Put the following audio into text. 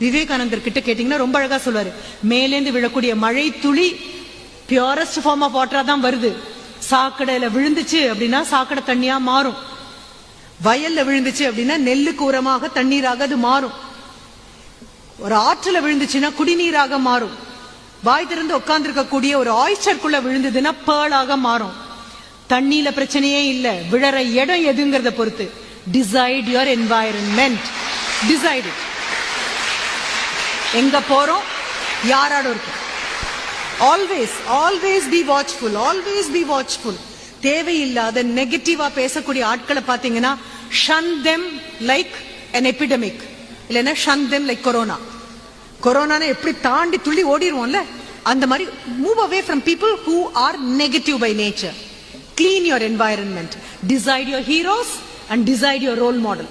விவேகானந்தர் கிட்ட கேட்டீங்கன்னா ரொம்ப அழகா சொல்வாரு, மேலேந்து விழக்கூடிய மழை துளி பியூரஸ்ட் ஃபார்ம் ஆஃப் வாட்டரா தான் வருது. சாக்கடையில விழுந்துச்சு அப்படின்னா சாக்கடை தண்ணியா மாறும். வயல்ல விழுந்துச்சு அப்படின்னா நெல்லுக்கு உரமாக தண்ணீராக அது மாறும். ஒரு ஆற்றுல விழுந்துச்சுன்னா குடிநீராக மாறும். வாய் திறந்து உட்கார்ந்து இருக்கக்கூடிய ஒரு ஆயிஸ்டருக்குள்ள விழுந்ததுன்னா பேர்லாக மாறும். தண்ணியில பிரச்சனையே இல்ல, விழற இடம் எதுங்கிறத பொறுத்து. Decide your environment, decide it. எங்க போறோம், யாரோட இருக்கும். Always always be watchful, always be watchful. தேவையில்லாத நெகட்டிவா பேசக்கூடிய ஆட்களை பாத்தீங்கன்னா shun them like an epidemic, இல்லைன்னா shun them like corona. கொரோனான எப்படி தாண்டி துள்ளி ஓடிடுவோம்ல, அந்த மாதிரி move away from people who are negative by nature. Clean your environment, decide your heroes and decide your role model.